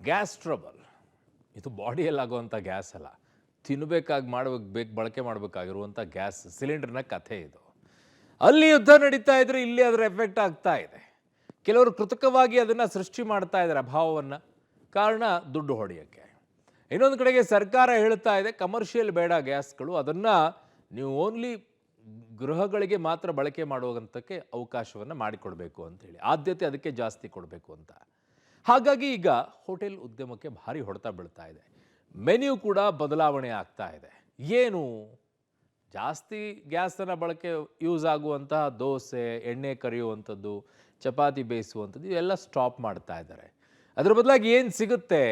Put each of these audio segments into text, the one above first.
Gas trouble ಇದು ಬಾಡಿಯಲ್ಲಾಗುವಂಥ gas ಅಲ್ಲ, ತಿನ್ನಬೇಕಾಗಿ ಬಳಕೆ ಮಾಡಬೇಕಾಗಿರುವಂಥ ಗ್ಯಾಸ್ ಸಿಲಿಂಡರ್ನ ಕಥೆ ಇದು. ಅಲ್ಲಿ ಯುದ್ಧ ನಡೀತಾ ಇದ್ರೆ ಇಲ್ಲಿ ಅದರ ಎಫೆಕ್ಟ್ ಆಗ್ತಾ ಇದೆ. ಕೆಲವರು ಕೃತಕವಾಗಿ ಅದನ್ನು ಸೃಷ್ಟಿ ಮಾಡ್ತಾ ಇದ್ದಾರೆ ಅಭಾವವನ್ನು, ಕಾರಣ ದುಡ್ಡು ಹೊಡೆಯೋಕ್ಕೆ. ಇನ್ನೊಂದು ಕಡೆಗೆ ಸರ್ಕಾರ ಹೇಳ್ತಾ ಇದೆ ಕಮರ್ಷಿಯಲ್ ಬೇಡ ಗ್ಯಾಸ್ಗಳು, ಅದನ್ನು ನೀವು ಓನ್ಲಿ ಗೃಹಗಳಿಗೆ ಮಾತ್ರ ಬಳಕೆ ಮಾಡುವಂಥಕ್ಕೆ ಅವಕಾಶವನ್ನು ಮಾಡಿಕೊಡ್ಬೇಕು ಅಂತೇಳಿ, ಆದ್ಯತೆ ಅದಕ್ಕೆ ಜಾಸ್ತಿ ಕೊಡಬೇಕು ಅಂತ. ಹಾಗಾಗಿ ಈಗ ಹೋಟೆಲ್ ಉದ್ಯಮಕ್ಕೆ ಭಾರಿ ಹೊಡೆತ ಬೀಳ್ತಾ ಇದೆ. ಮೆನ್ಯೂ ಕೂಡ ಬದಲಾವಣೆ ಆಗ್ತಾ ಇದೆ. ಏನು ಜಾಸ್ತಿ ಗ್ಯಾಸನ್ನು ಬಳಕೆ ಯೂಸ್ ಆಗುವಂತಹ ದೋಸೆ, ಎಣ್ಣೆ ಕರಿಯುವಂಥದ್ದು, ಚಪಾತಿ ಬೇಯಿಸುವಂಥದ್ದು ಇವೆಲ್ಲ ಸ್ಟಾಪ್ ಮಾಡ್ತಾ ಇದ್ದಾರೆ. ಅದರ ಬದಲಾಗಿ ಏನು ಸಿಗುತ್ತೆ,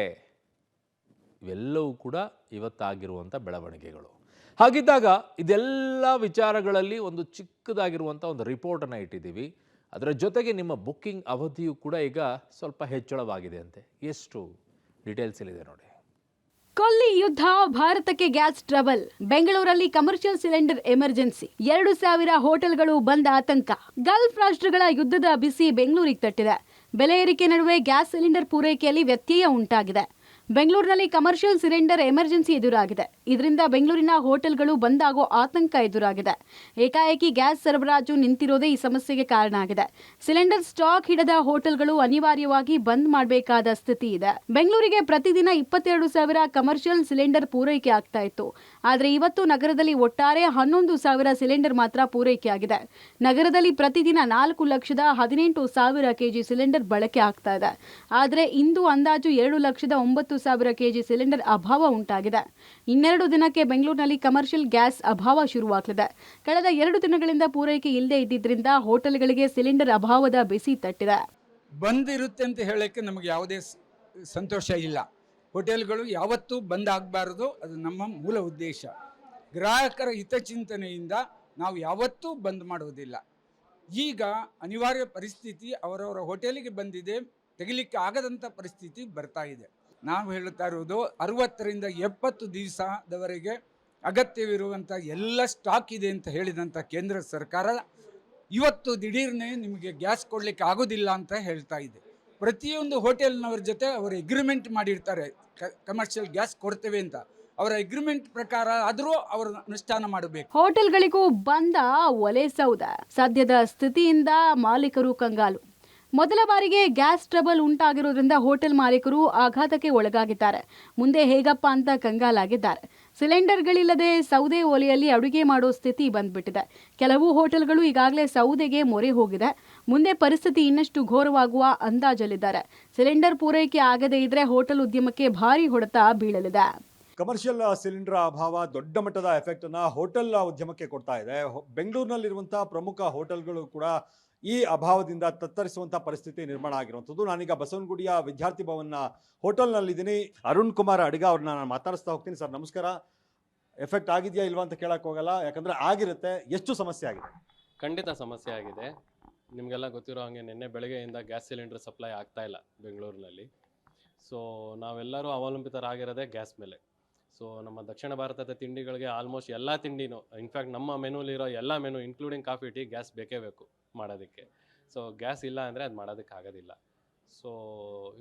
ಇವೆಲ್ಲವೂ ಕೂಡ ಇವತ್ತಾಗಿರುವಂಥ ಬೆಳವಣಿಗೆಗಳು. ಹಾಗಿದ್ದಾಗ ಇದೆಲ್ಲ ವಿಚಾರಗಳಲ್ಲಿ ಒಂದು ಚಿಕ್ಕದಾಗಿರುವಂಥ ಒಂದು ರಿಪೋರ್ಟನ್ನು ಇಟ್ಟಿದ್ದೀವಿ. ಅದರ ಜೊತೆಗೆ ನಿಮ್ಮ ಬುಕ್ಕಿಂಗ್ ಅವಧಿಯು ಕೂಡ ಈಗ ಸ್ವಲ್ಪ ಹೆಚ್ಚಳವಾಗಿದೆ ಅಂತೆ. ಎಷ್ಟು ಡೀಟೇಲ್ಸ್ ಇಲ್ಲಿದೆ ನೋಡಿ. ಕೊಲ್ಲಿ ಯುದ್ಧ, ಭಾರತಕ್ಕೆ ಗ್ಯಾಸ್ ಟ್ರಬಲ್, ಬೆಂಗಳೂರಲ್ಲಿ ಕಮರ್ಷಿಯಲ್ ಸಿಲಿಂಡರ್ ಎಮರ್ಜೆನ್ಸಿ, 2,000 ಹೋಟೆಲ್ಗಳು ಬಂದ್ ಆತಂಕ. ಗಲ್ಫ್ ರಾಷ್ಟ್ರಗಳ ಯುದ್ಧದ ಬಿಸಿ ಬೆಂಗಳೂರಿಗೆ ತಟ್ಟಿದೆ. ಬೆಲೆ ಏರಿಕೆ ನಡುವೆ ಗ್ಯಾಸ್ ಸಿಲಿಂಡರ್ ಪೂರೈಕೆಯಲ್ಲಿ ವ್ಯತ್ಯಯ ಉಂಟಾಗಿದೆ. ಬೆಂಗಳೂರಿನಲ್ಲಿ ಕಮರ್ಷಿಯಲ್ ಸಿಲಿಂಡರ್ ಎಮರ್ಜೆನ್ಸಿ ಎದುರಾಗಿದೆ. ಇದರಿಂದ ಬೆಂಗಳೂರಿನ ಹೋಟೆಲ್ಗಳು ಬಂದಾಗೋ ಆತಂಕ ಎದುರಾಗಿದೆ. ಏಕಾಏಕಿ ಗ್ಯಾಸ್ ಸರಬರಾಜು ನಿಂತಿರೋದೇ ಈ ಸಮಸ್ಯೆಗೆ ಕಾರಣ ಆಗಿದೆ. ಸಿಲಿಂಡರ್ ಸ್ಟಾಕ್ ಹಿಡದ ಹೋಟೆಲ್ಗಳು ಅನಿವಾರ್ಯವಾಗಿ ಬಂದ್ ಮಾಡಬೇಕಾದ ಸ್ಥಿತಿ ಇದೆ. ಬೆಂಗಳೂರಿಗೆ ಪ್ರತಿದಿನ 22,000 ಕಮರ್ಷಿಯಲ್ ಸಿಲಿಂಡರ್ ಪೂರೈಕೆ ಆಗ್ತಾ ಇತ್ತು. ಆದರೆ ಇವತ್ತು ನಗರದಲ್ಲಿ ಒಟ್ಟಾರೆ 11,000 ಸಿಲಿಂಡರ್ ಮಾತ್ರ ಪೂರೈಕೆ ಆಗಿದೆ. ನಗರದಲ್ಲಿ ಪ್ರತಿದಿನ 4,18,000 ಕೆಜಿ ಸಿಲಿಂಡರ್ ಬಳಕೆ ಆಗ್ತಾ ಇದೆ. ಆದರೆ ಇಂದು ಅಂದಾಜು 2,09,000 ಕೆಜಿ ಸಿಲಿಂಡರ್ ಅಭಾವ ಉಂಟಾಗಿದೆ. ಇನ್ನೆರಡು ದಿನಕ್ಕೆ ಬೆಂಗಳೂರಿನಲ್ಲಿ ಕಮರ್ಷಿಯಲ್ ಗ್ಯಾಸ್ ಅಭಾವ ಶುರುವಾಗಲಿದೆ. ಕಳೆದ 2 ದಿನಗಳಿಂದ ಪೂರೈಕೆ ಇಲ್ಲದೆ ಇದ್ದಿದ್ದರಿಂದ ಹೋಟೆಲ್ಗಳಿಗೆ ಸಿಲಿಂಡರ್ ಅಭಾವದ ಬಿಸಿ ತಟ್ಟಿದೆ. ಬಂದ್ ಇರುತ್ತೆ ಅಂತ ಹೇಳಕ್ಕೆ ನಮಗೆ ಯಾವುದೇ ಸಂತೋಷ ಇಲ್ಲ. ಹೋಟೆಲ್ಗಳು ಯಾವತ್ತೂ ಬಂದ್ ಆಗಬಾರದು, ಅದು ನಮ್ಮ ಮೂಲ ಉದ್ದೇಶ. ಗ್ರಾಹಕರ ಹಿತಚಿಂತನೆಯಿಂದ ನಾವು ಯಾವತ್ತೂ ಬಂದ್ ಮಾಡುವುದಿಲ್ಲ. ಈಗ ಅನಿವಾರ್ಯ ಪರಿಸ್ಥಿತಿ ಅವರವರ ಹೋಟೆಲಿಗೆ ಬಂದಿದೆ, ತೆಗಿಲಿಕ್ಕೆ ಆಗದಂಥ ಪರಿಸ್ಥಿತಿ ಬರ್ತಾ ಇದೆ. ನಾವು ಹೇಳುತ್ತಾ ಇರುವುದು 60ರಿಂದ 70 ದಿವಸದವರೆಗೆ ಅಗತ್ಯವಿರುವಂಥ ಎಲ್ಲ ಸ್ಟಾಕ್ ಇದೆ ಅಂತ ಹೇಳಿದಂಥ ಕೇಂದ್ರ ಸರ್ಕಾರ ಇವತ್ತು ದಿಢೀರ್ನೆ ನಿಮಗೆ ಗ್ಯಾಸ್ ಕೊಡಲಿಕ್ಕೆ ಆಗೋದಿಲ್ಲ ಅಂತ ಹೇಳ್ತಾ ಇದೆ. ಪ್ರತಿಯೊಂದು ಹೋಟೆಲ್ನವ್ರ ಜೊತೆ ಅವರು ಎಗ್ರಿಮೆಂಟ್ ಮಾಡಿರ್ತಾರೆ, ಕಮರ್ಷಿಯಲ್ ಗ್ಯಾಸ್ ಕೊಡ್ತೇವೆ ಅಂತ. ಅವರ ಎಗ್ರಿಮೆಂಟ್ ಪ್ರಕಾರ ಆದರೂ ಅವರು ಅನುಷ್ಠಾನ ಮಾಡಬೇಕು. ಹೋಟೆಲ್ಗಳಿಗೂ ಬಂದ ಒಲೆ ಸೌದ. ಸದ್ಯದ ಸ್ಥಿತಿಯಿಂದ ಮಾಲೀಕರು ಕಂಗಾಲು. ಮೊದಲ ಬಾರಿಗೆ ಗ್ಯಾಸ್ ಟ್ರಬಲ್ ಉಂಟಾಗಿರೋದ್ರಿಂದ ಹೋಟೆಲ್ ಮಾಲೀಕರು ಆಘಾತಕ್ಕೆ ಒಳಗಾಗಿದ್ದಾರೆ. ಮುಂದೆ ಹೇಗಪ್ಪ ಅಂತ ಕಂಗಾಲಾಗಿದ್ದಾರೆ. ಸಿಲಿಂಡರ್ಗಳಿಲ್ಲದೆ ಸೌದೆ ಒಲೆಯಲ್ಲಿ ಅಡುಗೆ ಮಾಡೋ ಸ್ಥಿತಿ ಬಂದ್ಬಿಟ್ಟಿದೆ. ಕೆಲವು ಹೋಟೆಲ್ಗಳು ಈಗಾಗಲೇ ಸೌದೆಗೆ ಮೊರೆ ಹೋಗಿದೆ. ಮುಂದೆ ಪರಿಸ್ಥಿತಿ ಇನ್ನಷ್ಟು ಘೋರವಾಗುವ ಅಂದಾಜಲ್ಲಿದ್ದಾರೆ. ಸಿಲಿಂಡರ್ ಪೂರೈಕೆ ಆಗದೇ ಇದ್ರೆ ಹೋಟೆಲ್ ಉದ್ಯಮಕ್ಕೆ ಭಾರಿ ಹೊಡೆತ ಬೀಳಲಿದೆ. ಕಮರ್ಷಿಯಲ್ ಸಿಲಿಂಡರ್ ಅಭಾವ ದೊಡ್ಡ ಮಟ್ಟದ ಎಫೆಕ್ಟ್ ಅನ್ನ ಹೋಟೆಲ್ ಉದ್ಯಮಕ್ಕೆ ಕೊಡ್ತಾ ಇದೆ. ಬೆಂಗಳೂರಿನಲ್ಲಿರುವಂತಹ ಪ್ರಮುಖ ಹೋಟೆಲ್ಗಳು ಕೂಡ ಈ ಅಭಾವದಿಂದ ತತ್ತರಿಸುವಂತಹ ಪರಿಸ್ಥಿತಿ ನಿರ್ಮಾಣ ಆಗಿರುವಂಥದ್ದು. ನಾನೀಗ ಬಸವನಗುಡಿಯ ವಿದ್ಯಾರ್ಥಿ ಭವನ್ನ ಹೋಟೆಲ್ನಲ್ಲಿದ್ದೀನಿ. ಅರುಣ್ ಕುಮಾರ್ ಅಡಿಗ ಅವ್ರನ್ನ ನಾನು ಮಾತಾಡಿಸ್ತಾ ಹೋಗ್ತೀನಿ. ಸರ್ ನಮಸ್ಕಾರ. ಎಫೆಕ್ಟ್ ಆಗಿದೆಯಾ ಇಲ್ವಾ ಅಂತ ಕೇಳಕ್ ಹೋಗಲ್ಲ, ಯಾಕಂದ್ರೆ ಆಗಿರುತ್ತೆ. ಎಷ್ಟು ಸಮಸ್ಯೆ ಆಗಿದೆ? ಖಂಡಿತ ಸಮಸ್ಯೆ ಆಗಿದೆ. ನಿಮಗೆಲ್ಲ ಗೊತ್ತಿರೋ ಹಾಗೆ ನಿನ್ನೆ ಬೆಳಗ್ಗೆಯಿಂದ ಗ್ಯಾಸ್ ಸಿಲಿಂಡರ್ ಸಪ್ಲೈ ಆಗ್ತಾ ಇಲ್ಲ ಬೆಂಗಳೂರಿನಲ್ಲಿ. ಸೊ ನಾವೆಲ್ಲರೂ ಅವಲಂಬಿತರಾಗಿರೋದೇ ಗ್ಯಾಸ್ ಮೇಲೆ. ಸೊ ನಮ್ಮ ದಕ್ಷಿಣ ಭಾರತದ ತಿಂಡಿಗಳಿಗೆ ಆಲ್ಮೋಸ್ಟ್ ಎಲ್ಲ ತಿಂಡಿನೂ, ಇನ್ಫ್ಯಾಕ್ಟ್ ನಮ್ಮ ಮೆನುಲಿರೋ ಎಲ್ಲ menu including coffee tea gas ಬೇಕೇ ಬೇಕು ಮಾಡೋದಕ್ಕೆ. ಸೊ ಗ್ಯಾಸ್ ಇಲ್ಲ ಅಂದರೆ ಅದು ಮಾಡೋದಕ್ಕೆ ಆಗೋದಿಲ್ಲ. ಸೊ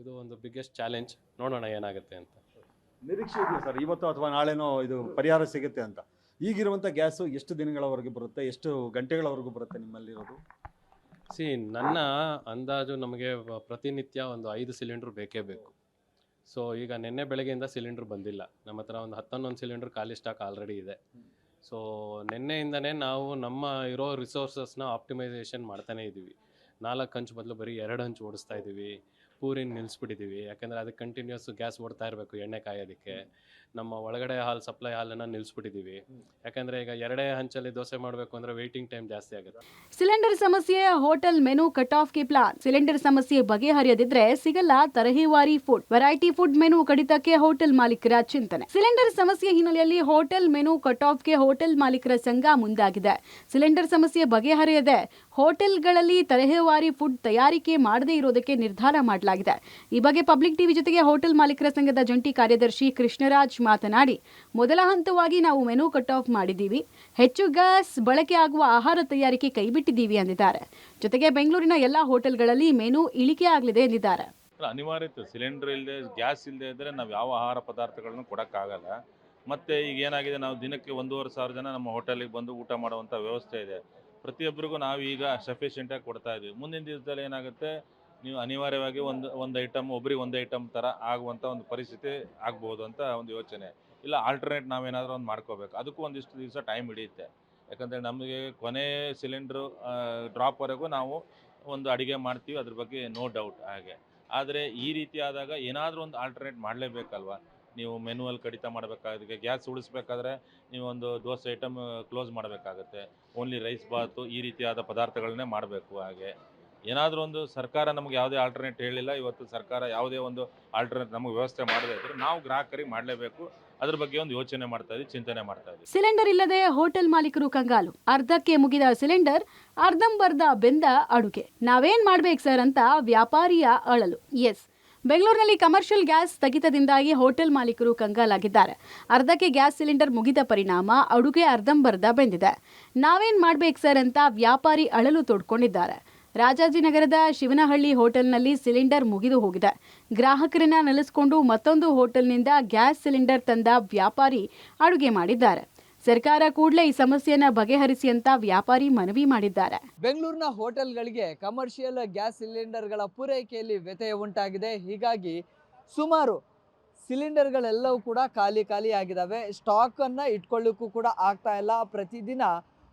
ಇದು ಒಂದು ಬಿಗ್ಗೆಸ್ಟ್ ಚಾಲೆಂಜ್. ನೋಡೋಣ ಏನಾಗುತ್ತೆ ಅಂತ. ನಿರೀಕ್ಷೆ ಇದೆಯಾ ಸರ್ ಇವತ್ತು ಅಥವಾ ನಾಳೆನೋ ಇದು ಪರಿಹಾರ ಸಿಗುತ್ತೆ ಅಂತ? ಈಗಿರುವಂಥ ಗ್ಯಾಸು ಎಷ್ಟು ದಿನಗಳವರೆಗೆ ಬರುತ್ತೆ, ಎಷ್ಟು ಗಂಟೆಗಳವರೆಗೂ ಬರುತ್ತೆ ನಿಮ್ಮಲ್ಲಿರೋದು? ನನ್ನ ಅಂದಾಜು ನಮಗೆ ಪ್ರತಿನಿತ್ಯ ಒಂದು 5 ಸಿಲಿಂಡ್ರ್ ಬೇಕೇ ಬೇಕು. ಸೊ ಈಗ ನಿನ್ನೆ ಬೆಳಗ್ಗೆಯಿಂದ ಸಿಲಿಂಡ್ರ್ ಬಂದಿಲ್ಲ. ನಮ್ಮ ಹತ್ರ ಒಂದು 11 ಸಿಲಿಂಡ್ರ್ ಖಾಲಿ ಸ್ಟಾಕ್ ಆಲ್ರೆಡಿ ಇದೆ. ಸೊ ನಿನ್ನೆಯಿಂದನೇ ನಾವು ನಮ್ಮ ಇರೋ ರಿಸೋರ್ಸಸ್ನ ಆಪ್ಟಿಮೈಸೇಷನ್ ಮಾಡ್ತಾನೇ ಇದ್ದೀವಿ. 4 ಹಂಚು ಬದಲು ಬರೀ 2 ಹಂಚು ಓಡಿಸ್ತಾ ಇದ್ದೀವಿ. ಪೂರಿನ ನಿಲ್ಲಿಸ್ಬಿಟ್ಟಿದ್ದೀವಿ, ಯಾಕೆಂದರೆ ಅದಕ್ಕೆ ಕಂಟಿನ್ಯೂಸ್ ಗ್ಯಾಸ್ ಓಡ್ತಾ ಇರಬೇಕು ಎಣ್ಣೆ ಕಾಯೋದಕ್ಕೆ. ನಮ್ಮ ಒಳಗಡೆ ಸಪ್ಲೈ ಹಾಲನ್ನು ನಿಲ್ಲಿಸ್ಬಿಟ್ಟಿದ್ದೀವಿ, ಯಾಕೆಂದರೆ ಈಗ 2 ಹಂಚಲ್ಲಿ ದೋಸೆ ಮಾಡಬೇಕು ಅಂದರೆ ವೆಯ್ಟಿಂಗ್ ಟೈಮ್ ಜಾಸ್ತಿ ಆಗುತ್ತೆ. ಸಿಲಿಂಡರ್ ಸಮಸ್ಯೆ, ಹೋಟೆಲ್ ಮೆನು ಕಟ್ ಆಫ್ಗೆ ಪ್ಲಾನ್. ಸಿಲಿಂಡರ್ ಸಮಸ್ಯೆ ಬಗೆಹರಿಯದಿದ್ರೆ ಸಿಗಲ್ಲ ತರಹೇವಾರಿ ಫುಡ್. ವೆರೈಟಿ ಫುಡ್ ಮೆನು ಕಡಿತಕ್ಕೆ ಹೋಟೆಲ್ ಮಾಲೀಕರ ಚಿಂತನೆ. ಸಿಲಿಂಡರ್ ಸಮಸ್ಯೆ ಹಿನ್ನೆಲೆಯಲ್ಲಿ ಹೋಟೆಲ್ ಮೆನು ಕಟ್ ಆಫ್ಗೆ ಹೋಟೆಲ್ ಮಾಲೀಕರ ಸಂಘ ಮುಂದಾಗಿದೆ. ಸಿಲಿಂಡರ್ ಸಮಸ್ಯೆ ಬಗೆಹರಿಯದೆ ಹೋಟೆಲ್ಗಳಲ್ಲಿ ತರಹೇವಾರಿ ಫುಡ್ ತಯಾರಿಕೆ ಮಾಡದೇ ಇರೋದಕ್ಕೆ ನಿರ್ಧಾರ ಮಾಡಲಾಗಿದೆ. ಈ ಬಗ್ಗೆ ಪಬ್ಲಿಕ್ ಟಿವಿ ಜೊತೆಗೆ ಹೋಟೆಲ್ ಮಾಲೀಕರ ಸಂಘದ ಜಂಟಿ ಕಾರ್ಯದರ್ಶಿ ಕೃಷ್ಣರಾಜ್ ಮಾತನಾಡಿ, ಮೊದಲ ಹಂತವಾಗಿ ನಾವು ಮೆನು ಕಟ್ ಆಫ್ ಮಾಡಿದ್ದೀವಿ. ಹೆಚ್ಚು ಗ್ಯಾಸ್ ಬಳಕೆ ಆಗುವ ಆಹಾರ ತಯಾರಿಕೆ ಕೈಬಿಟ್ಟಿದ್ದೀವಿ ಎಂದಿದ್ದಾರೆ. ಜೊತೆಗೆ ಬೆಂಗಳೂರಿನ ಎಲ್ಲಾ ಹೋಟೆಲ್ಗಳಲ್ಲಿ ಮೆನು ಇಳಿಕೆ ಆಗಲಿದೆ ಎಂದಿದ್ದಾರೆ. ಅನಿವಾರ್ಯತೆ ಸಿಲಿಂಡರ್ ಇಲ್ಲದೆ ಗ್ಯಾಸ್ ಇಲ್ಲದೆ ಇದ್ದರೆ ನಾವು ಯಾವ ಆಹಾರ ಪದಾರ್ಥಗಳನ್ನು ಕೊಡೋಕ್ಕಾಗಲ್ಲ. ಮತ್ತು ಈಗ ಏನಾಗಿದೆ, ನಾವು ದಿನಕ್ಕೆ 1,500 ಜನ ನಮ್ಮ ಹೋಟೆಲಿಗೆ ಬಂದು ಊಟ ಮಾಡುವಂಥ ವ್ಯವಸ್ಥೆ ಇದೆ. ಪ್ರತಿಯೊಬ್ಬರಿಗೂ ನಾವು ಈಗ ಸಫಿಷಿಯೆಂಟಾಗಿ ಕೊಡ್ತಾ ಇದ್ದೀವಿ. ಮುಂದಿನ ದಿವಸದಲ್ಲಿ ಏನಾಗುತ್ತೆ, ನೀವು ಅನಿವಾರ್ಯವಾಗಿ ಒಂದು ಐಟಮ್ ಒಬ್ರಿಗೆ ಒಂದು ಐಟಮ್ ಥರ ಆಗುವಂಥ ಒಂದು ಪರಿಸ್ಥಿತಿ ಆಗ್ಬೋದು ಅಂತ ಒಂದು ಯೋಚನೆ. ಇಲ್ಲ ಆಲ್ಟರ್ನೇಟ್ ನಾವೇನಾದರೂ ಒಂದು ಮಾಡ್ಕೋಬೇಕು. ಅದಕ್ಕೂ ಒಂದಿಷ್ಟು ದಿವಸ ಟೈಮ್ ಹಿಡಿಯುತ್ತೆ. ಯಾಕಂದರೆ ನಮಗೆ ಕೊನೆ ಸಿಲಿಂಡ್ರು ಡ್ರಾಪ್ವರೆಗೂ ನಾವು ಒಂದು ಅಡುಗೆ ಮಾಡ್ತೀವಿ, ಅದ್ರ ಬಗ್ಗೆ ನೋ ಡೌಟ್ ಹಾಗೆ. ಆದರೆ ಈ ರೀತಿ ಆದಾಗ ಏನಾದರೂ ಒಂದು ಆಲ್ಟರ್ನೇಟ್ ಮಾಡಲೇಬೇಕಲ್ವ. ನೀವು ಮೆನುವಲ್ಲಿ ಕಡಿತ ಮಾಡಬೇಕಾಗುತ್ತೆ. ಗ್ಯಾಸ್ ಉಳಿಸ್ಬೇಕಾದ್ರೆ ನೀವು ಒಂದು ದೋಸೆ ಐಟಮ್ ಕ್ಲೋಸ್ ಮಾಡಬೇಕಾಗತ್ತೆ. ಓನ್ಲಿ ರೈಸ್ ಬಾತು ಈ ರೀತಿಯಾದ ಪದಾರ್ಥಗಳನ್ನೇ ಮಾಡಬೇಕು. ಹಾಗೆ ಏನಾದರೂ ಒಂದು ಸರ್ಕಾರ ನಮಗೆ ಯಾವುದೇ ಆಲ್ಟರ್ನೇಟ್ ಹೇಳಿಲ್ಲ. ಇವತ್ತು ಸರ್ಕಾರ ಯಾವುದೇ ಒಂದು ಆಲ್ಟರ್ನೇಟ್ ನಮಗೆ ವ್ಯವಸ್ಥೆ ಮಾಡದೇ ಇದ್ದರೆ ನಾವು ಗ್ರಾಹಕರಿಗೆ ಮಾಡಲೇಬೇಕು. ಅದ್ರ ಬಗ್ಗೆ ಒಂದು ಯೋಚನೆ ಮಾಡ್ತಾ ಇದ್ದೀವಿ, ಚಿಂತನೆ ಮಾಡ್ತಾ ಇದ್ದೀವಿ. ಸಿಲಿಂಡರ್ ಇಲ್ಲದೆ ಹೋಟೆಲ್ ಮಾಲೀಕರು ಕಂಗಾಲು. ಅರ್ಧಕ್ಕೆ ಮುಗಿದ ಸಿಲಿಂಡರ್, ಅರ್ಧಂಬರ್ಧ ಬೆಂದ ಅಡುಗೆ. ನಾವೇನ್ ಮಾಡ್ಬೇಕು ಸರ್ ಅಂತ ವ್ಯಾಪಾರಿಯ ಅಳಲು. ಎಸ್, ಬೆಂಗಳೂರಿನಲ್ಲಿ ಕಮರ್ಷಿಯಲ್ ಗ್ಯಾಸ್ ಸ್ಥಗಿತದಿಂದಾಗಿ ಹೋಟೆಲ್ ಮಾಲೀಕರು ಕಂಗಾಲಾಗಿದ್ದಾರೆ. ಅರ್ಧಕ್ಕೆ ಗ್ಯಾಸ್ ಸಿಲಿಂಡರ್ ಮುಗಿದ ಪರಿಣಾಮ ಅಡುಗೆ ಅರ್ಧಂಬರ್ಧ ಬೆಂದಿದೆ. ನಾವೇನ್ ಮಾಡ್ಬೇಕು ಸರ್ ಅಂತ ವ್ಯಾಪಾರಿ ಅಳಲು ತೋಡ್ಕೊಂಡಿದ್ದಾರೆ. ರಾಜಾಜಿನಗರದ ಶಿವನಹಳ್ಳಿ ಹೋಟೆಲ್ನಲ್ಲಿ ಸಿಲಿಂಡರ್ ಮುಗಿದು ಹೋಗಿದೆ. ಗ್ರಾಹಕರನ್ನ ನೆಲೆಸಿಕೊಂಡು ಮತ್ತೊಂದು ಹೋಟೆಲ್ನಿಂದ ಗ್ಯಾಸ್ ಸಿಲಿಂಡರ್ ತಂದ ವ್ಯಾಪಾರಿ ಅಡುಗೆ ಮಾಡಿದ್ದಾರೆ. ಸರ್ಕಾರ ಕೂಡಲೇ ಈ ಸಮಸ್ಯೆಯನ್ನು ಬಗೆಹರಿಸಿ ಅಂತ ವ್ಯಾಪಾರಿ ಮನವಿ ಮಾಡಿದ್ದಾರೆ. ಬೆಂಗಳೂರಿನ ಹೋಟೆಲ್ಗಳಿಗೆ ಕಮರ್ಷಿಯಲ್ ಗ್ಯಾಸ್ ಸಿಲಿಂಡರ್ಗಳ ಪೂರೈಕೆಯಲ್ಲಿ ವ್ಯತ್ಯಯ ಉಂಟಾಗಿದೆ. ಹೀಗಾಗಿ ಸುಮಾರು ಸಿಲಿಂಡರ್ಗಳೆಲ್ಲವೂ ಕೂಡ ಖಾಲಿ ಆಗಿದ್ದಾವೆ. ಸ್ಟಾಕನ್ನು ಇಟ್ಕೊಳ್ಳಿಕ್ಕೂ ಕೂಡ ಆಗ್ತಾ ಇಲ್ಲ. ಪ್ರತಿದಿನ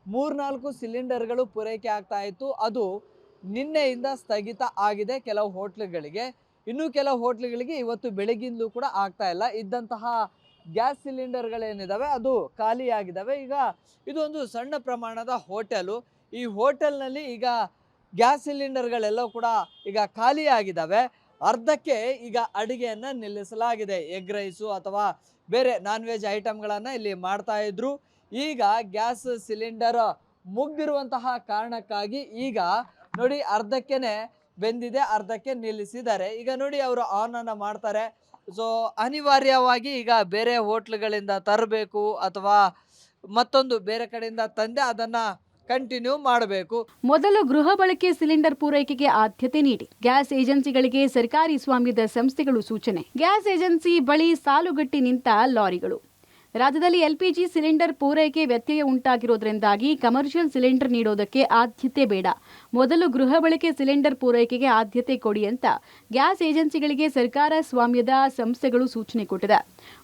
3-4 ಸಿಲಿಂಡರ್ಗಳು ಪೂರೈಕೆ ಆಗ್ತಾ ಇತ್ತು. ಅದು ನಿನ್ನೆಯಿಂದ ಸ್ಥಗಿತ ಆಗಿದೆ ಕೆಲವು ಹೋಟ್ಲುಗಳಿಗೆ. ಇನ್ನೂ ಕೆಲವು ಹೋಟ್ಲುಗಳಿಗೆ ಇವತ್ತು ಬೆಳಗಿಂದಲೂ ಕೂಡ ಆಗ್ತಾ ಇಲ್ಲ. ಇದ್ದಂತಹ ಗ್ಯಾಸ್ ಸಿಲಿಂಡರ್ಗಳೇನಿದ್ದಾವೆ ಅದು ಖಾಲಿಯಾಗಿದ್ದಾವೆ. ಈಗ ಇದೊಂದು ಸಣ್ಣ ಪ್ರಮಾಣದ ಹೋಟೆಲು. ಈ ಹೋಟೆಲ್ನಲ್ಲಿ ಈಗ ಗ್ಯಾಸ್ ಸಿಲಿಂಡರ್ಗಳೆಲ್ಲವೂ ಕೂಡ ಈಗ ಖಾಲಿಯಾಗಿದ್ದಾವೆ. ಅರ್ಧಕ್ಕೆ ಈಗ ಅಡುಗೆಯನ್ನು ನಿಲ್ಲಿಸಲಾಗಿದೆ. ಎಗ್ ರೈಸು ಅಥವಾ ಬೇರೆ ನಾನ್ ವೆಜ್ ಐಟಮ್ಗಳನ್ನು ಇಲ್ಲಿ ಮಾಡ್ತಾ ಇದ್ರು. ಈಗ ಗ್ಯಾಸ್ ಸಿಲಿಂಡರ್ ಮುಗ್ದಿರುವಂತಹ ಕಾರಣಕ್ಕಾಗಿ ಈಗ ನೋಡಿ ಅರ್ಧಕ್ಕೆನೆ ಬೆಂದಿದೆ, ಅರ್ಧಕ್ಕೆ ನಿಲ್ಲಿಸಿದ್ದಾರೆ. ಈಗ ನೋಡಿ ಅವರು ಆನ್ ಅನ್ನು ಮಾಡ್ತಾರೆ. ಸೊ ಅನಿವಾರ್ಯವಾಗಿ ಈಗ ಬೇರೆ ಹೋಟ್ಲುಗಳಿಂದ ತರಬೇಕು ಅಥವಾ ಮತ್ತೊಂದು ಬೇರೆ ಕಡೆಯಿಂದ ತಂದೆ ಅದನ್ನು ಕಂಟಿನ್ಯೂ ಮಾಡಬೇಕು. ಮೊದಲು ಗೃಹ ಬಳಕೆ ಸಿಲಿಂಡರ್ ಪೂರೈಕೆಗೆ ಆದ್ಯತೆ ನೀಡಿ. ಗ್ಯಾಸ್ ಏಜೆನ್ಸಿಗಳಿಗೆ ಸರ್ಕಾರಿ ಸ್ವಾಮ್ಯದ ಸಂಸ್ಥೆಗಳು ಸೂಚನೆ. ಗ್ಯಾಸ್ ಏಜೆನ್ಸಿ ಬಳಿ ಸಾಲುಗಟ್ಟಿ ನಿಂತ ಲಾರಿಗಳು. ರಾಜ್ಯದಲ್ಲಿ ಎಲ್ಪಿಜಿ ಸಿಲಿಂಡರ್ ಪೂರೈಕೆ ವ್ಯತ್ಯಯ ಉಂಟಾಗಿರೋದ್ರಿಂದಾಗಿ ಕಮರ್ಷಿಯಲ್ ಸಿಲಿಂಡರ್ ನೀಡೋದಕ್ಕೆ ಆದ್ಯತೆ ಬೇಡ. ಮೊದಲು ಗೃಹ ಬಳಕೆ ಸಿಲಿಂಡರ್ ಪೂರೈಕೆಗೆ ಆದ್ಯತೆ ಕೊಡಿ ಅಂತ ಗ್ಯಾಸ್ ಏಜೆನ್ಸಿಗಳಿಗೆ ಸರ್ಕಾರ ಸ್ವಾಮ್ಯದ ಸಂಸ್ಥೆಗಳು ಸೂಚನೆ ಕೊಟ್ಟಿದೆ.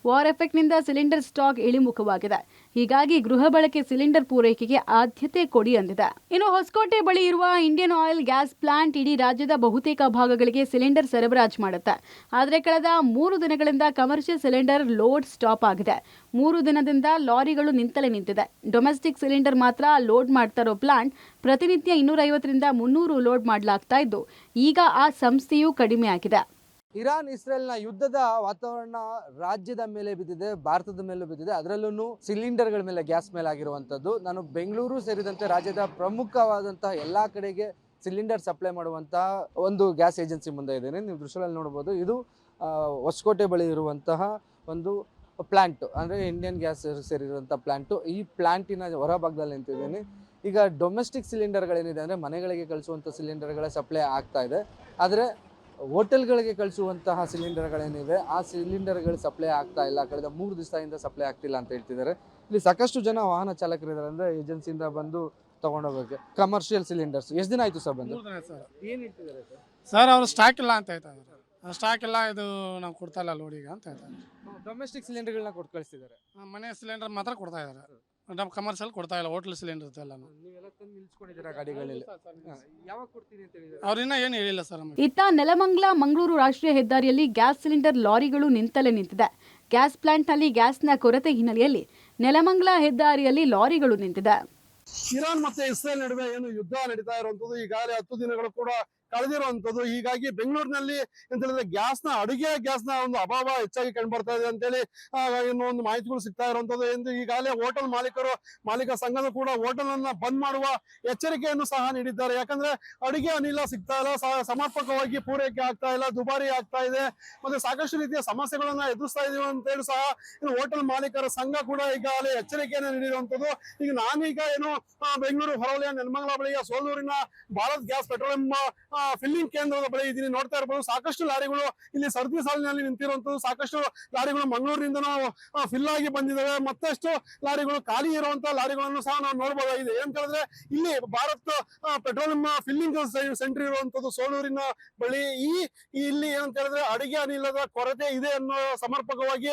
ವಾರ್ ಎಫೆಕ್ಟ್ನಿಂದ ಸಿಲಿಂಡರ್ ಸ್ಟಾಕ್ ಇಳಿಮುಖವಾಗಿದೆ. ಹೀಗಾಗಿ ಗೃಹ ಬಳಕೆ ಸಿಲಿಂಡರ್ ಪೂರೈಕೆಗೆ ಆದ್ಯತೆ ಕೊಡಿ ಅಂದಿದೆ. ಇನ್ನು ಹೊಸಕೋಟೆ ಬಳಿ ಇರುವ ಇಂಡಿಯನ್ ಆಯಿಲ್ ಗ್ಯಾಸ್ ಪ್ಲಾಂಟ್ ಇಡೀ ರಾಜ್ಯದ ಬಹುತೇಕ ಭಾಗಗಳಿಗೆ ಸಿಲಿಂಡರ್ ಸರಬರಾಜು ಮಾಡುತ್ತೆ. ಆದರೆ ಕಳೆದ 3 ದಿನಗಳಿಂದ ಕಮರ್ಷಿಯಲ್ ಸಿಲಿಂಡರ್ ಲೋಡ್ ಸ್ಟಾಪ್ ಆಗಿದೆ. 3 ದಿನದಿಂದ ಲಾರಿಗಳು ನಿಂತಲೇ ನಿಂತಿದೆ. ಡೊಮೆಸ್ಟಿಕ್ ಸಿಲಿಂಡರ್ ಮಾತ್ರ ಲೋಡ್ ಮಾಡ್ತಾ ಇರೋ ಪ್ಲಾಂಟ್ ಪ್ರತಿನಿತ್ಯ 250ರಿಂದ 300 ಲೋಡ್ ಮಾಡಲಾಗ್ತಾ ಇದ್ದು, ಈಗ ಆ ಸಂಸ್ಥೆಯೂ ಕಡಿಮೆ ಆಗಿದೆ. ಇರಾನ್ ಇಸ್ರೇಲ್ನ ಯುದ್ಧದ ವಾತಾವರಣ ರಾಜ್ಯದ ಮೇಲೆ ಬಿದ್ದಿದೆ, ಭಾರತದ ಮೇಲೂ ಬಿದ್ದಿದೆ. ಅದರಲ್ಲೂ ಸಿಲಿಂಡರ್ಗಳ ಮೇಲೆ, ಗ್ಯಾಸ್ ಮೇಲೆ ಆಗಿರುವಂಥದ್ದು. ನಾನು ಬೆಂಗಳೂರು ಸೇರಿದಂತೆ ರಾಜ್ಯದ ಪ್ರಮುಖವಾದಂತಹ ಎಲ್ಲ ಕಡೆಗೆ ಸಿಲಿಂಡರ್ ಸಪ್ಲೈ ಮಾಡುವಂತಹ ಒಂದು ಗ್ಯಾಸ್ ಏಜೆನ್ಸಿ ಮುಂದೆ ಇದ್ದೇನೆ. ನೀವು ದೃಶ್ಯದಲ್ಲಿ ನೋಡ್ಬೋದು, ಇದು ಹೊಸಕೋಟೆ ಬಳಿ ಇರುವಂತಹ ಒಂದು ಪ್ಲಾಂಟ್, ಅಂದರೆ ಇಂಡಿಯನ್ ಗ್ಯಾಸ್ ಸೇರಿರುವಂಥ ಪ್ಲಾಂಟು. ಈ ಪ್ಲಾಂಟಿನ ಹೊರಭಾಗದಲ್ಲಿ ನಿಂತಿದ್ದೇನೆ. ಈಗ ಡೊಮೆಸ್ಟಿಕ್ ಸಿಲಿಂಡರ್ಗಳೇನಿದೆ ಅಂದರೆ ಮನೆಗಳಿಗೆ ಕಳಿಸುವಂಥ ಸಿಲಿಂಡರ್ಗಳ ಸಪ್ಲೈ ಆಗ್ತಾ ಇದೆ. ಆದರೆ ಹೋಟೆಲ್ಗಳಿಗೆ ಕಳಿಸುವಂತಹ ಸಿಲಿಂಡರ್ಗಳೇನಿವೆ ಆ ಸಿಲಿಂಡರ್ಗಳು ಸಪ್ಲೈ ಆಗ್ತಾ ಇಲ್ಲ. ಕಳೆದ 3 ದಿವಸದಿಂದ ಸಪ್ಲೈ ಆಗ್ತಿಲ್ಲ ಅಂತ ಹೇಳ್ತಿದ್ದಾರೆ. ಇಲ್ಲಿ ಸಾಕಷ್ಟು ಜನ ವಾಹನ ಚಾಲಕರಿದ್ದಾರೆ, ಅಂದರೆ ಏಜೆನ್ಸಿಯಿಂದ ಬಂದು ತಗೊಂಡೋಗೋಕ್ಕೆ. ಕಮರ್ಷಿಯಲ್ ಸಿಲಿಂಡರ್ಸ್ ಎಷ್ಟು ದಿನ ಆಯಿತು ಸರ್ ಬಂದು? 3 ದಿನ ಸರ್. ಏನು ಹೇಳ್ತಿದ್ದಾರೆ ಸರ್? ಸರ್ ಅವರು ಸ್ಟಾಕ್ ಇಲ್ಲ ಅಂತ ಹೇಳ್ತಾ ಇದ್ದಾರೆ. ಸ್ಟಾಕ್ ಇಲ್ಲ, ಇದು ನಾವು ಕೊಡ್ತಾ ಇಲ್ಲ ಲೋಡಿಗೆ ಅಂತ ಹೇಳ್ತಾರೆ. ಡೊಮೆಸ್ಟಿಕ್ ಸಿಲಿಂಡರ್ಗಳನ್ನ ಕೊಟ್ಟು ಕಳಿಸ್ತಿದ್ದಾರೆ. ಮನೆ ಸಿಲಿಂಡರ್ ಮಾತ್ರ ಕೊಡ್ತಾ ಇದ್ದಾರೆ, ನಮ್ಮ ಕಮರ್ಷಿಯಲ್ ಕೊಡ್ತಾ ಇಲ್ಲ. ಹೋಟ್ಲ್ ಸಿಲಿಂಡರ್ ಎಲ್ಲ ನೀವೆಲ್ಲ ತಂದು ನಿಲ್ಸ್ಕೊಂಡಿದ್ದೀರಾ ಗಾಡಿಗಳಲ್ಲಿ? ಯಾವಾಗ ಕೊಡ್ತೀನಿ ಅಂತ ಹೇಳಿದ್ದಾರೆ? ಅವ್ರಿನ್ನ ಏನು ಹೇಳಿಲ್ಲ ಸರ್ ನಮಗೆ. ಇತ್ತ ನೆಲಮಂಗಲ ಮಂಗಳೂರು ರಾಷ್ಟ್ರೀಯ ಹೆದ್ದಾರಿಯಲ್ಲಿ ಗ್ಯಾಸ್ ಸಿಲಿಂಡರ್ ಲಾರಿಗಳು ನಿಂತಲೇ ನಿಂತಿದೆ. ಗ್ಯಾಸ್ ಪ್ಲಾಂಟ್ನಲ್ಲಿ ಗ್ಯಾಸ್ನ ಕೊರತೆ ಹಿನ್ನೆಲೆಯಲ್ಲಿ ನೆಲಮಂಗಲ ಹೆದ್ದಾರಿಯಲ್ಲಿ ಲಾರಿಗಳು ನಿಂತಿದೆ. ಇರಾನ್ ಮತ್ತೆ ಇಸ್ರೇಲ್ ನಡುವೆ ಏನು ಯುದ್ಧ ನಡೀತಾ ಇರುವಂತದ್ದು ಈಗಾಗಲೇ 10 ದಿನಗಳು ಕೂಡ ಕಳೆದಿರುವಂತದ್ದು. ಹೀಗಾಗಿ ಬೆಂಗಳೂರಿನಲ್ಲಿ ಅಂತ ಹೇಳಿದ್ರೆ ಅಡುಗೆ ಗ್ಯಾಸ್ನ ಒಂದು ಅಭಾವ ಹೆಚ್ಚಾಗಿ ಕಂಡುಬರ್ತಾ ಇದೆ ಅಂತೇಳಿ ಇನ್ನೂ ಒಂದು ಮಾಹಿತಿಗಳು ಸಿಗ್ತಾ ಇರುವಂತದ್ದು. ಎಂದು ಈಗಾಗಲೇ ಹೋಟೆಲ್ ಮಾಲೀಕ ಸಂಘದ ಕೂಡ ಹೋಟೆಲ್ ಅನ್ನ ಬಂದ್ ಮಾಡುವ ಎಚ್ಚರಿಕೆಯನ್ನು ಸಹ ನೀಡಿದ್ದಾರೆ. ಯಾಕಂದ್ರೆ ಅಡುಗೆ ಅನಿಲ ಸಿಗ್ತಾ ಇಲ್ಲ, ಸಮರ್ಪಕವಾಗಿ ಪೂರೈಕೆ ಆಗ್ತಾ ಇಲ್ಲ, ದುಬಾರಿ ಆಗ್ತಾ ಇದೆ, ಮತ್ತೆ ಸಾಕಷ್ಟು ರೀತಿಯ ಸಮಸ್ಯೆಗಳನ್ನ ಎದುರಿಸ್ತಾ ಇದೀವಿ ಅಂತೇಳಿ ಸಹ ಹೋಟೆಲ್ ಮಾಲೀಕರ ಸಂಘ ಕೂಡ ಈಗಾಗಲೇ ಎಚ್ಚರಿಕೆಯನ್ನು ನೀಡಿರುವಂತದ್ದು. ಈಗ ನಾನೀಗ ಏನು ಬೆಂಗಳೂರು ಹೊರವಲಯ ನೆಲಮಂಗಲ ಬಳಿಯ ಸೋಲೂರಿನ ಭಾರತ್ ಗ್ಯಾಸ್ ಪೆಟ್ರೋಲಿಯಂ ಫಿಲ್ಲಿಂಗ್ ಕೇಂದ್ರದ ಬಳಿ ಇದೀನಿ. ನೋಡ್ತಾ ಇರ್ಬೋದು ಸಾಕಷ್ಟು ಲಾರಿಗಳು ಇಲ್ಲಿ ಸರದಿ ಸಾಲಿನಲ್ಲಿ ನಿಂತಿರುವಂತದ್ದು, ಸಾಕಷ್ಟು ಲಾರಿಗಳು ಮಂಗಳೂರಿನಿಂದ ಫಿಲ್ ಆಗಿ ಬಂದಿದ್ದಾವೆ, ಮತ್ತಷ್ಟು ಲಾರಿಗಳು ಖಾಲಿ ಇರುವಂತ ಲಾರಿಗಳನ್ನು ಸಹ ನಾವು ನೋಡಬಹುದಾಗಿದೆ. ಏನ್ ಹೇಳಿದ್ರೆ ಇಲ್ಲಿ ಭಾರತ್ ಪೆಟ್ರೋಲಿಯಂ ಫಿಲ್ಲಿಂಗ್ ಸೆಂಟರ್ ಇರುವಂತದ್ದು ಸೋಲೂರಿನ ಬಳಿ. ಇಲ್ಲಿ ಏನಂತ ಹೇಳಿದ್ರೆ ಅಡಿಗೆ ಅನಿಲದ ಕೊರತೆ ಇದೆ ಅನ್ನೋ ಸಮರ್ಪಕವಾಗಿ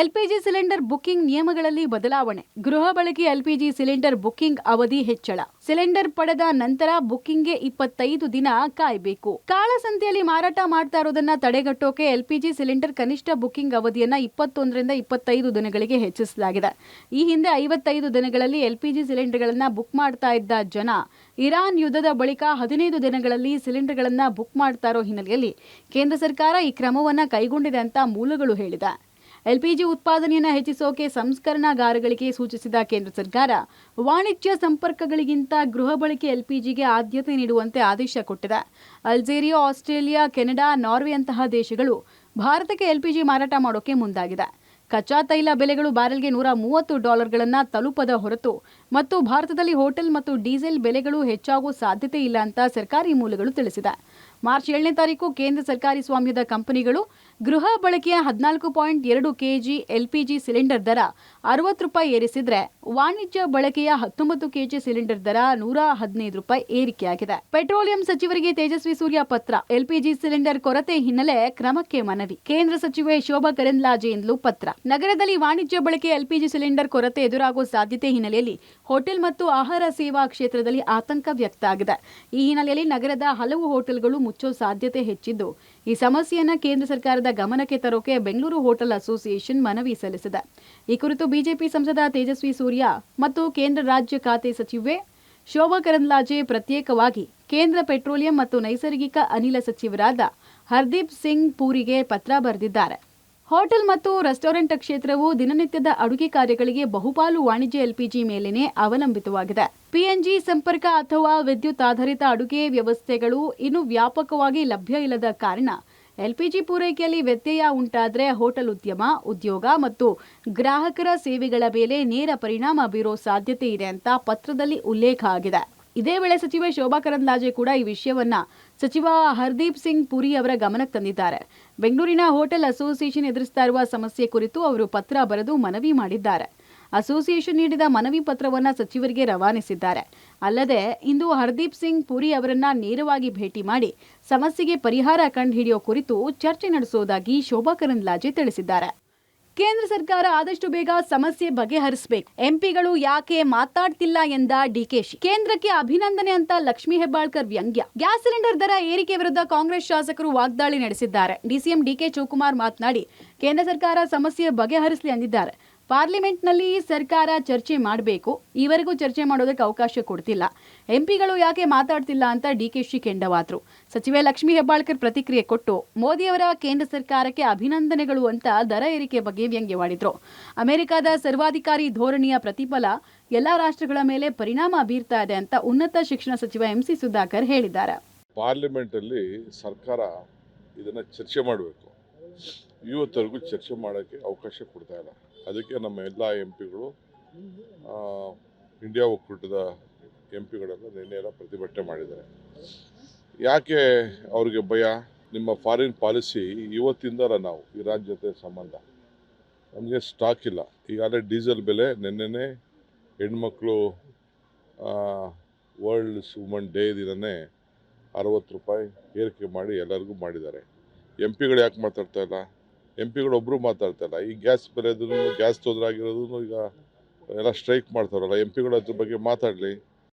ಎಲ್ಪಿಜಿ ಸಿಲಿಂಡರ್ ಬುಕಿಂಗ್ ನಿಯಮಗಳಲ್ಲಿ ಬದಲಾವಣೆ. ಗೃಹ ಬಳಕೆ ಎಲ್ಪಿಜಿ ಸಿಲಿಂಡರ್ ಬುಕಿಂಗ್ ಅವಧಿ ಹೆಚ್ಚಳ. ಸಿಲಿಂಡರ್ ಪಡೆದ ನಂತರ ಬುಕಿಂಗ್ಗೆ 25 ದಿನ ಕಾಯಬೇಕು. ಕಾಳಸಂತೆಯಲ್ಲಿ ಮಾರಾಟ ಮಾಡ್ತಾ ಇರೋದನ್ನ ತಡೆಗಟ್ಟೋಕೆ ಎಲ್ಪಿಜಿ ಸಿಲಿಂಡರ್ ಕನಿಷ್ಠ ಬುಕಿಂಗ್ ಅವಧಿಯನ್ನ 21ರಿಂದ 25 ದಿನಗಳಿಗೆ ಹೆಚ್ಚಿಸಲಾಗಿದೆ. ಈ ಹಿಂದೆ 55 ದಿನಗಳಲ್ಲಿ ಎಲ್ಪಿಜಿ ಸಿಲಿಂಡರ್ಗಳನ್ನ ಬುಕ್ ಮಾಡ್ತಾ ಇದ್ದ ಜನ ಇರಾನ್ ಯುದ್ಧದ ಬಳಿಕ 15 ದಿನಗಳಲ್ಲಿ ಸಿಲಿಂಡರ್ಗಳನ್ನ ಬುಕ್ ಮಾಡ್ತಾ ಇರೋ ಹಿನ್ನೆಲೆಯಲ್ಲಿ ಕೇಂದ್ರ ಸರ್ಕಾರ ಈ ಕ್ರಮವನ್ನ ಕೈಗೊಂಡಿದೆ ಅಂತ ಮೂಲಗಳು ಹೇಳಿದೆ. ಎಲ್ಪಿಜಿ ಉತ್ಪಾದನೆಯನ್ನು ಹೆಚ್ಚಿಸೋಕೆ ಸಂಸ್ಕರಣಾಗಾರಗಳಿಗೆ ಸೂಚಿಸಿದ ಕೇಂದ್ರ ಸರ್ಕಾರ ವಾಣಿಜ್ಯ ಸಂಪರ್ಕಗಳಿಗಿಂತ ಗೃಹ ಬಳಕೆ ಎಲ್ಪಿಜಿಗೆ ಆದ್ಯತೆ ನೀಡುವಂತೆ ಆದೇಶ ಕೊಟ್ಟಿದೆ. ಅಲ್ಜೇರಿಯಾ, ಆಸ್ಟ್ರೇಲಿಯಾ, ಕೆನಡಾ, ನಾರ್ವೆ ಅಂತಹ ದೇಶಗಳು ಭಾರತಕ್ಕೆ ಎಲ್ಪಿಜಿ ಮಾರಾಟ ಮಾಡೋಕೆ ಮುಂದಾಗಿದೆ. ಕಚ್ಚಾ ತೈಲ ಬೆಲೆಗಳು ಬ್ಯಾರೆಲ್ಗೆ $130 ತಲುಪದ ಹೊರತು ಮತ್ತು ಭಾರತದಲ್ಲಿ ಹೋಟೆಲ್ ಮತ್ತು ಡೀಸೆಲ್ ಬೆಲೆಗಳು ಹೆಚ್ಚಾಗುವ ಸಾಧ್ಯತೆ ಇಲ್ಲ ಅಂತ ಸರ್ಕಾರಿ ಮೂಲಗಳು ತಿಳಿಸಿದೆ. ಮಾರ್ಚ್ 7ನೇ ತಾರೀಕು ಕೇಂದ್ರ ಸರ್ಕಾರಿ ಸ್ವಾಮ್ಯದ ಕಂಪನಿಗಳು ಗೃಹ ಬಳಕೆಯ 14.2 kg ಎಲ್ಪಿಜಿ ಸಿಲಿಂಡರ್ ದರ ₹60 ಏರಿಸಿದ್ರೆ ವಾಣಿಜ್ಯ ಬಳಕೆಯ 19 kg ಸಿಲಿಂಡರ್ ದರ ₹115 ಏರಿಕೆಯಾಗಿದೆ. ಪೆಟ್ರೋಲಿಯಂ ಸಚಿವರಿಗೆ ತೇಜಸ್ವಿ ಸೂರ್ಯ ಪತ್ರ. ಎಲ್ಪಿಜಿ ಸಿಲಿಂಡರ್ ಕೊರತೆ ಹಿನ್ನೆಲೆ ಕ್ರಮಕ್ಕೆ ಮನವಿ. ಕೇಂದ್ರ ಸಚಿವೆ ಶೋಭಾ ಕರಂದ್ಲಾಜೆಯಿಂದಲೂ ಪತ್ರ. ನಗರದಲ್ಲಿ ವಾಣಿಜ್ಯ ಬಳಕೆ ಎಲ್ಪಿಜಿ ಸಿಲಿಂಡರ್ ಕೊರತೆ ಎದುರಾಗುವ ಸಾಧ್ಯತೆ ಹಿನ್ನೆಲೆಯಲ್ಲಿ ಹೋಟೆಲ್ ಮತ್ತು ಆಹಾರ ಸೇವಾ ಕ್ಷೇತ್ರದಲ್ಲಿ ಆತಂಕ ವ್ಯಕ್ತ ಆಗಿದೆ. ಈ ಹಿನ್ನೆಲೆಯಲ್ಲಿ ನಗರದ ಹಲವು ಹೋಟೆಲ್ಗಳು ಮುಚ್ಚೋ ಸಾಧ್ಯತೆ ಹೆಚ್ಚಿದ್ದು, ಈ ಸಮಸ್ಯೆಯನ್ನ ಕೇಂದ್ರ ಸರ್ಕಾರದ ಗಮನಕ್ಕೆ ತರೋಕೆ ಬೆಂಗಳೂರು ಹೋಟೆಲ್ ಅಸೋಸಿಯೇಷನ್ ಮನವಿ ಸಲ್ಲಿಸಿದೆ. ಈ ಕುರಿತು ಬಿಜೆಪಿ ಸಂಸದ ತೇಜಸ್ವಿ ಸೂರ್ಯ ಮತ್ತು ಕೇಂದ್ರ ರಾಜ್ಯ ಖಾತೆ ಸಚಿವೆ ಶೋಭಾ ಕರಂದ್ಲಾಜೆ ಪ್ರತ್ಯೇಕವಾಗಿ ಕೇಂದ್ರ ಪೆಟ್ರೋಲಿಯಂ ಮತ್ತು ನೈಸರ್ಗಿಕ ಅನಿಲ ಸಚಿವರಾದ ಹರ್ದೀಪ್ ಸಿಂಗ್ ಪೂರಿಗೆ ಪತ್ರ ಬರೆದಿದ್ದಾರೆ. ಹೋಟೆಲ್ ಮತ್ತು ರೆಸ್ಟೋರೆಂಟ್ ಕ್ಷೇತ್ರವು ದಿನನಿತ್ಯದ ಅಡುಗೆ ಕಾರ್ಯಗಳಿಗೆ ಬಹುಪಾಲು ವಾಣಿಜ್ಯ ಎಲ್ಪಿಜಿ ಮೇಲೇನೆ ಅವಲಂಬಿತವಾಗಿದೆ. ಪಿಎನ್ಜಿ ಸಂಪರ್ಕ ಅಥವಾ ವಿದ್ಯುತ್ ಆಧಾರಿತ ಅಡುಗೆ ವ್ಯವಸ್ಥೆಗಳು ಇನ್ನೂ ವ್ಯಾಪಕವಾಗಿ ಲಭ್ಯ ಇಲ್ಲದ ಕಾರಣ ಎಲ್ಪಿಜಿ ಪೂರೈಕೆಯಲ್ಲಿ ವ್ಯತ್ಯಯ ಉಂಟಾದರೆ ಹೋಟೆಲ್ ಉದ್ಯೋಗ ಮತ್ತು ಗ್ರಾಹಕರ ಸೇವೆಗಳ ಮೇಲೆ ನೇರ ಪರಿಣಾಮ ಬೀರೋ ಸಾಧ್ಯತೆ ಇದೆ ಅಂತ ಪತ್ರದಲ್ಲಿ ಉಲ್ಲೇಖ ಆಗಿದೆ. ಇದೇ ವೇಳೆ ಸಚಿವೆ ಶೋಭಾ ಕರಂದ್ಲಾಜೆ ಕೂಡ ಈ ವಿಷಯವನ್ನ ಸಚಿವ ಹರ್ದೀಪ್ ಸಿಂಗ್ ಪುರಿ ಅವರ ಗಮನಕ್ಕೆ ತಂದಿದ್ದಾರೆ. ಬೆಂಗಳೂರಿನ ಹೋಟೆಲ್ ಅಸೋಸಿಯೇಷನ್ ಎದುರಿಸ್ತಾ ಇರುವ ಸಮಸ್ಯೆ ಕುರಿತು ಅವರು ಪತ್ರ ಬರೆದು ಮನವಿ ಮಾಡಿದ್ದಾರೆ. ಅಸೋಸಿಯೇಷನ್ ನೀಡಿದ ಮನವಿ ಪತ್ರವನ್ನು ಸಚಿವರಿಗೆ ರವಾನಿಸಿದ್ದಾರೆ. ಅಲ್ಲದೆ ಇಂದು ಹರ್ದೀಪ್ ಸಿಂಗ್ ಪುರಿ ಅವರನ್ನ ನೇರವಾಗಿ ಭೇಟಿ ಮಾಡಿ ಸಮಸ್ಯೆಗೆ ಪರಿಹಾರ ಕಂಡುಹಿಡಿಯೋ ಕುರಿತು ಚರ್ಚೆ ನಡೆಸುವುದಾಗಿ ಶೋಭಾ ಕರಂದ್ಲಾಜೆ ತಿಳಿಸಿದ್ದಾರೆ. ಕೇಂದ್ರ ಸರ್ಕಾರ ಆದಷ್ಟು ಬೇಗ ಸಮಸ್ಯೆ ಬಗೆಹರಿಸಬೇಕು. ಎಂಪಿಗಳು ಯಾಕೆ ಮಾತಾಡ್ತಿಲ್ಲ ಎಂದ ಡಿಕೆಶಿ. ಕೇಂದ್ರಕ್ಕೆ ಅಭಿನಂದನೆ ಅಂತ ಲಕ್ಷ್ಮೀ ಹೆಬ್ಬಾಳ್ಕರ್ ವ್ಯಂಗ್ಯ. ಗ್ಯಾಸ್ ಸಿಲಿಂಡರ್ ದರ ಏರಿಕೆ ವಿರುದ್ಧ ಕಾಂಗ್ರೆಸ್ ಶಾಸಕರು ವಾಗ್ದಾಳಿ ನಡೆಸಿದ್ದಾರೆ. ಡಿಸಿಎಂ ಡಿಕೆ ಶಿವಕುಮಾರ್ ಮಾತನಾಡಿ ಕೇಂದ್ರ ಸರ್ಕಾರ ಸಮಸ್ಯೆ ಬಗೆಹರಿಸಲಿ ಎಂದಿದ್ದಾರೆ. ಪಾರ್ಲಿಮೆಂಟ್ನಲ್ಲಿ ಸರ್ಕಾರ ಚರ್ಚೆ ಮಾಡಬೇಕು, ಈವರೆಗೂ ಚರ್ಚೆ ಮಾಡೋದಕ್ಕೆ ಅವಕಾಶ ಕೊಡ್ತಿಲ್ಲ. ಎಂಪಿಗಳು ಯಾಕೆ ಮಾತಾಡ್ತಿಲ್ಲ ಅಂತ ಡಿಕೆಶಿ ಕೆಂಡವಾದ್ರು. ಸಚಿವೆ ಲಕ್ಷ್ಮೀ ಹೆಬ್ಬಾಳ್ಕರ್ ಪ್ರತಿಕ್ರಿಯೆ ಕೊಟ್ಟು ಮೋದಿಯವರ ಕೇಂದ್ರ ಸರ್ಕಾರಕ್ಕೆ ಅಭಿನಂದನೆಗಳು ಅಂತ ದರ ಏರಿಕೆ ಬಗ್ಗೆ ವ್ಯಂಗ್ಯವಾಡಿದ್ರು. ಅಮೆರಿಕದ ಸರ್ವಾಧಿಕಾರಿ ಧೋರಣೆಯ ಪ್ರತಿಫಲ ಎಲ್ಲಾ ರಾಷ್ಟ್ರಗಳ ಮೇಲೆ ಪರಿಣಾಮ ಬೀರ್ತಾ ಇದೆ ಅಂತ ಉನ್ನತ ಶಿಕ್ಷಣ ಸಚಿವ ಎಂಸಿ ಸುಧಾಕರ್ ಹೇಳಿದ್ದಾರೆ. ಪಾರ್ಲಿಮೆಂಟ್ ಅಲ್ಲಿ ಸರ್ಕಾರ ಇದನ್ನ ಚರ್ಚೆ ಮಾಡಬೇಕು. ಇವತ್ತರೆಗೂ ಚರ್ಚೆ ಮಾಡೋಕ್ಕೆ ಅವಕಾಶ ಕೊಡ್ತಾ ಇಲ್ಲ. ಅದಕ್ಕೆ ನಮ್ಮ ಎಲ್ಲ ಎಂಪಿಗಳು ಇಂಡಿಯಾ ಒಕ್ಕೂಟದ ಎಂಪಿಗಳೆಲ್ಲ ನಿನ್ನೆಲ್ಲ ಪ್ರತಿಭಟನೆ ಮಾಡಿದ್ದಾರೆ. ಯಾಕೆ ಅವ್ರಿಗೆ ಭಯ? ನಿಮ್ಮ ಫಾರಿನ್ ಪಾಲಿಸಿ ಇವತ್ತಿಂದಲ್ಲ, ನಾವು ಇರಾನ್ ಜೊತೆ ಸಂಬಂಧ, ನಮಗೆ ಸ್ಟಾಕ್ ಇಲ್ಲ. ಈಗಾಗಲೇ ಡೀಸೆಲ್ ಬೆಲೆ ನಿನ್ನೆನೇ ಹೆಣ್ಮಕ್ಳು ವರ್ಲ್ಡ್ ವುಮನ್ ಡೇ ದಿನನೇ ₹60 ಏರಿಕೆ ಮಾಡಿ ಎಲ್ಲರಿಗೂ ಮಾಡಿದ್ದಾರೆ. ಎಂಪಿಗಳು ಯಾಕೆ ಮಾತಾಡ್ತಾ ಇಲ್ಲ? ಎಂಪಿಗಳು ಒಬ್ಬರು ಮಾತಾಡ್ತಾ ಇಲ್ಲ. ಈ ಗ್ಯಾಸ್ ಬೆಲೆದು, ಗ್ಯಾಸ್ ತೊಂದರೆ ಆಗಿರೋದು ಈಗ ಎಲ್ಲ ಸ್ಟ್ರೈಕ್ ಮಾಡ್ತಾರಲ್ಲ, ಎಂಪಿಗಳು ಅದ್ರ ಬಗ್ಗೆ ಮಾತಾಡಲಿ.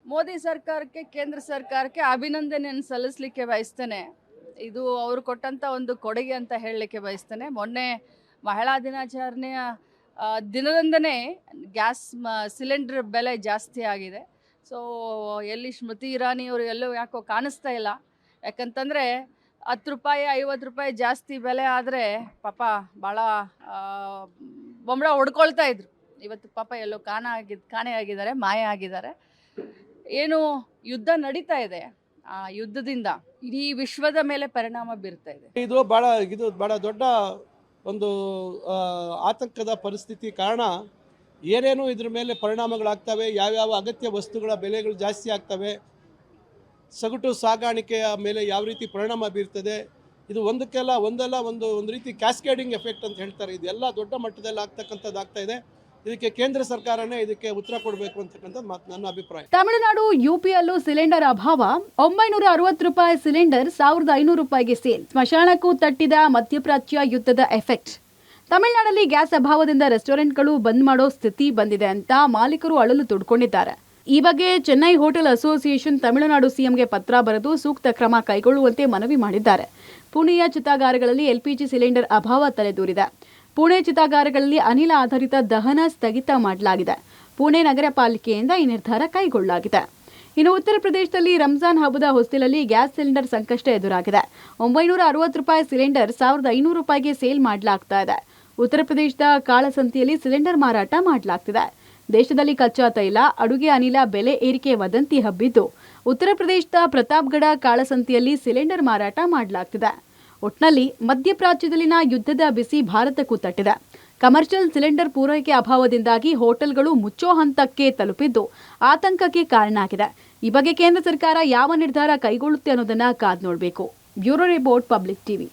ಮೋದಿ ಸರ್ಕಾರಕ್ಕೆ, ಕೇಂದ್ರ ಸರ್ಕಾರಕ್ಕೆ ಅಭಿನಂದನೆಯನ್ನು ಸಲ್ಲಿಸಲಿಕ್ಕೆ ಬಯಸ್ತೇನೆ. ಇದು ಅವರು ಕೊಟ್ಟಂಥ ಒಂದು ಕೊಡುಗೆ ಅಂತ ಹೇಳಲಿಕ್ಕೆ ಬಯಸ್ತೇನೆ. ಮೊನ್ನೆ ಮಹಿಳಾ ದಿನಾಚರಣೆಯ ದಿನದಂದನೇ ಗ್ಯಾಸ್ ಸಿಲಿಂಡರ್ ಬೆಲೆ ಜಾಸ್ತಿ ಆಗಿದೆ. ಸೊ ಎಲ್ಲಿ ಸ್ಮೃತಿ ಇರಾನಿಯವರು ಎಲ್ಲೂ ಯಾಕೋ ಕಾಣಿಸ್ತಾ ಇಲ್ಲ. ಯಾಕಂತಂದರೆ ₹10 ₹50 ಜಾಸ್ತಿ ಬೆಲೆ ಆದರೆ ಪಾಪ ಭಾಳ ಬೊಂಬಳ ಹೊಡ್ಕೊಳ್ತಾ ಇದ್ರು. ಇವತ್ತು ಪಾಪ ಎಲ್ಲೋ ಕಾಣೆಯಾಗಿದ್ದಾರೆ, ಮಾಯ ಆಗಿದ್ದಾರೆ. ಏನು ಯುದ್ಧ ನಡೀತಾ ಇದೆ, ಆ ಯುದ್ಧದಿಂದ ಇಡೀ ವಿಶ್ವದ ಮೇಲೆ ಪರಿಣಾಮ ಬೀರ್ತಾ ಇದೆ. ಇದು ಬಹಳ ದೊಡ್ಡ ಒಂದು ಆತಂಕದ ಪರಿಸ್ಥಿತಿ. ಕಾರಣ ಏನೇನು ಇದ್ರ ಮೇಲೆ ಪರಿಣಾಮಗಳಾಗ್ತವೆ, ಯಾವ್ಯಾವ ಅಗತ್ಯ ವಸ್ತುಗಳ ಬೆಲೆಗಳು ಜಾಸ್ತಿ ಆಗ್ತವೆ, ಸಗಟು ಸಾಗಾಣಿಕೆಯ ಮೇಲೆ ಯಾವ ರೀತಿ ಪರಿಣಾಮ ಬೀರ್ತದೆ. ಇದು ಒಂದಲ್ಲ ಒಂದು ರೀತಿ ಕ್ಯಾಸ್ಕೇಡಿಂಗ್ ಎಫೆಕ್ಟ್ ಅಂತ ಹೇಳ್ತಾರೆ. ಇದೆಲ್ಲ ದೊಡ್ಡ ಮಟ್ಟದಲ್ಲಿ ಆಗ್ತಾ ಇದೆ. ಇದಕ್ಕೆ ಕೇಂದ್ರ ಸರ್ಕಾರನೇ ಇದಕ್ಕೆ ಉತ್ತರ ಕೊಡಬೇಕು ಅಂತಕ್ಕಂಥ ನನ್ನ ಅಭಿಪ್ರಾಯ. ತಮಿಳುನಾಡು ಯುಪಿಯಲ್ಲೂ ಸಿಲಿಂಡರ್ ಅಭಾವ. 960 ರೂಪಾಯಿ ಸಿಲಿಂಡರ್ 1500 ರೂಪಾಯಿಗೆ ಸೇಲ್. ಸ್ಮಶಾನಕ್ಕೂ ತಟ್ಟಿದ ಮಧ್ಯಪ್ರಾಚ್ಯ ಯುದ್ಧದ ಎಫೆಕ್ಟ್. ತಮಿಳುನಾಡಲ್ಲಿ ಗ್ಯಾಸ್ ಅಭಾವದಿಂದ ರೆಸ್ಟೋರೆಂಟ್ಗಳು ಬಂದ್ ಮಾಡೋ ಸ್ಥಿತಿ ಬಂದಿದೆ ಅಂತ ಮಾಲೀಕರು ಅಳಲು ತೊಡ್ಕೊಂಡಿದ್ದಾರೆ. ಈ ಬಗ್ಗೆ ಚೆನ್ನೈ ಹೋಟೆಲ್ ಅಸೋಸಿಯೇಷನ್ ತಮಿಳುನಾಡು ಸಿಎಂಗೆ ಪತ್ರ ಬರೆದು ಸೂಕ್ತ ಕ್ರಮ ಕೈಗೊಳ್ಳುವಂತೆ ಮನವಿ ಮಾಡಿದ್ದಾರೆ. ಪುಣೆಯ ಚಿತಾಗಾರಗಳಲ್ಲಿ ಎಲ್ಪಿಜಿ ಸಿಲಿಂಡರ್ ಅಭಾವ ತಲೆದೂರಿದೆ. ಪುಣೆ ಚಿತಾಗಾರಗಳಲ್ಲಿ ಅನಿಲ ಆಧಾರಿತ ದಹನ ಸ್ಥಗಿತ ಮಾಡಲಾಗಿದೆ. ಪುಣೆ ನಗರ ಪಾಲಿಕೆಯಿಂದ ಈ ನಿರ್ಧಾರ ಕೈಗೊಳ್ಳಲಾಗಿದೆ. ಇನ್ನು ಉತ್ತರ ಪ್ರದೇಶದಲ್ಲಿ ರಂಜಾನ್ ಹಬ್ಬದ ಹೊಸ್ತಿಲಲ್ಲಿ ಗ್ಯಾಸ್ ಸಿಲಿಂಡರ್ ಸಂಕಷ್ಟ ಎದುರಾಗಿದೆ. 960 ರೂಪಾಯಿ ಸಿಲಿಂಡರ್ 1500 ರೂಪಾಯಿಗೆ ಸೇಲ್ ಮಾಡಲಾಗ್ತಾ ಇದೆ. ಉತ್ತರ ಪ್ರದೇಶದ ಕಾಳಸಂತೆಯಲ್ಲಿ ಸಿಲಿಂಡರ್ ಮಾರಾಟ ಮಾಡಲಾಗ್ತಿದೆ. ದೇಶದಲ್ಲಿ ಕಚ್ಚಾ ತೈಲ, ಅಡುಗೆ ಅನಿಲ ಬೆಲೆ ಏರಿಕೆ ವದಂತಿ ಹಬ್ಬಿದ್ದು ಉತ್ತರ ಪ್ರದೇಶದ ಪ್ರತಾಪ್ಗಢ ಕಾಳಸಂತೆಯಲ್ಲಿ ಸಿಲಿಂಡರ್ ಮಾರಾಟ ಮಾಡಲಾಗ್ತಿದೆ. ಒಟ್ನಲ್ಲಿ ಮಧ್ಯಪ್ರಾಚ್ಯದಲ್ಲಿನ ಯುದ್ಧದ ಬಿಸಿ ಭಾರತಕ್ಕೂ ತಟ್ಟಿದೆ. ಕಮರ್ಷಿಯಲ್ ಸಿಲಿಂಡರ್ ಪೂರೈಕೆ ಅಭಾವದಿಂದಾಗಿ ಹೋಟೆಲ್ಗಳು ಮುಚ್ಚೋ ಹಂತಕ್ಕೆ ತಲುಪಿದ್ದು ಆತಂಕಕ್ಕೆ ಕಾರಣ ಆಗಿದೆ. ಈ ಬಗ್ಗೆ ಕೇಂದ್ರ ಸರ್ಕಾರ ಯಾವ ನಿರ್ಧಾರ ಕೈಗೊಳ್ಳುತ್ತೆ ಅನ್ನೋದನ್ನ ಕಾದ್ ನೋಡಬೇಕು. Bureau report, public TV.